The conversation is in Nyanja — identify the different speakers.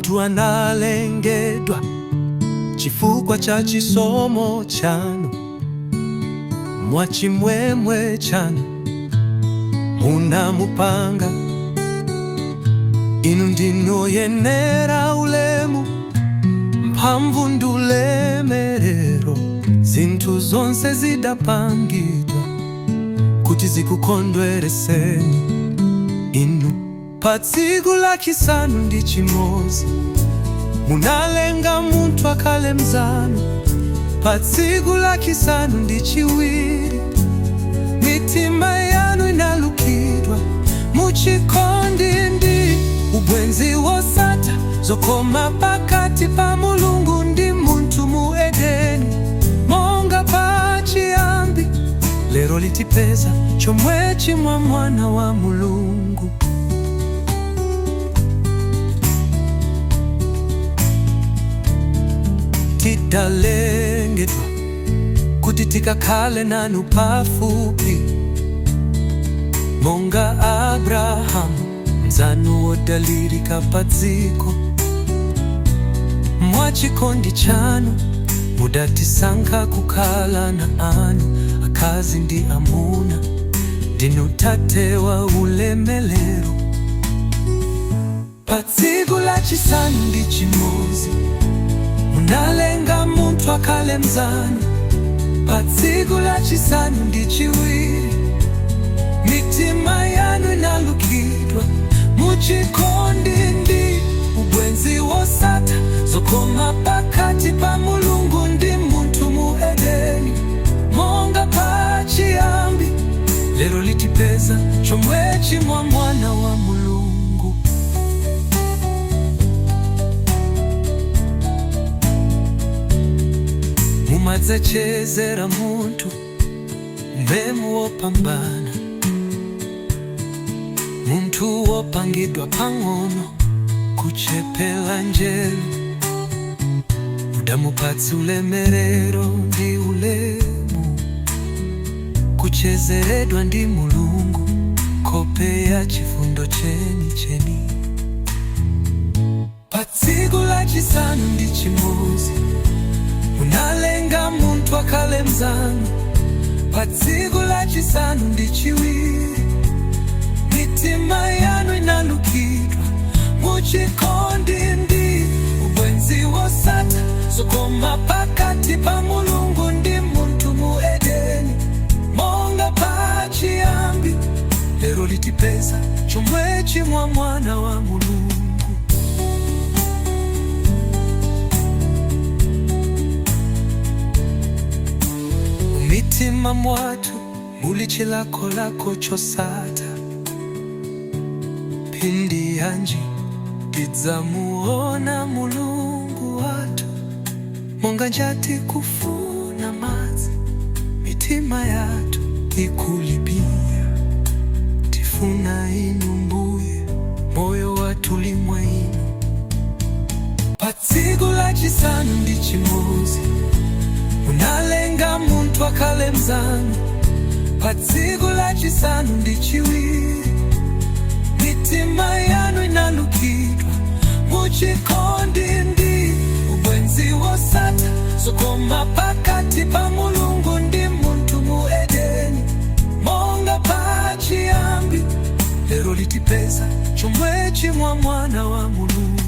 Speaker 1: muntu analengedwa chifukwa cha chisomo chanu, mwachimwemwe chanu munamupanga. Inu ndinoyenera ulemu, mphamvu ndi ulemerero, zinthu zonse zidapangidwa kuti zikukondwereseni inu. Pa tsiku lachisanu ndi chimodzi munalenga munthu akhale mzanu. Pa tsiku lachisanu ndi chiwiri mitima yanu inalukidwa muchikondi ndi ubwenzi wosatha, zokoma pakati pa Mulungu ndi munthu mu Edeni. Monga pachiyambi lero litipeza chomwechi mwa Mwana wa Mulungu. Tidalengedwa kuti tikakhale nanu pafupi, monga Abrahamu mzanu wodalirika pa dziko. Mwachikondi chanu mudatisankha kukhala na anu akazi ndi amuna. Ndinu Tate wa ulemelero. Pa tsiku lachisanu ndi chimodzi munalenga munthu akhale mzanu. Pa tsiku lachisanu ndi chiwiri mitima yanu inalukidwa muchikondi ndi ubwenzi wosatha, zokoma pakati pa Mulungu ndi munthu mu Edeni. Monga pachiyambi lero litipeza chomwechi mwa Mwana wa Mulungu. Mumadzachezera munthu mbemu wopambana, munthu wopangidwa pang'ono kuchepela njelu. Mudamupatsa ulemerero ndi ulemu, kuchezeredwa ndi Mulungu, kope ya chifundo chenicheni. Pa tsiku lachisanu ndi chimodzi munalenga munthu akhale mzanu. Pa tsiku lachisanu ndi chiwiri mitima yanu inalukidwa muchikondi ndi ubwenzi wosatha, zokoma pakati pa Mulungu ndi munthu mu Edeni. Monga pachiyambi lero litipeza chomwechi mwa Mwana wa Mulungu. Mitima mwathu muli chilakolako chosatha, phindi yanji tidzamuona Mulungu wathu. Monga njati kufuna madzi, mitima yathu ikulipira. Tifuna inu Mbuye, moyo wathu uli mwa inu. Pa tsiku lachisanu ndi chimodzi munalenga munthu akhale mzanu. Pa tsiku lachisanu ndi chiwiri mitima yanu inalukidwa muchikondi ndi ubwenzi wosatha, zokoma pakati pa Mulungu ndi munthu mu Edeni. Monga pachiyambi lero litipeza chomwechi mwa Mwana wa Mulungu.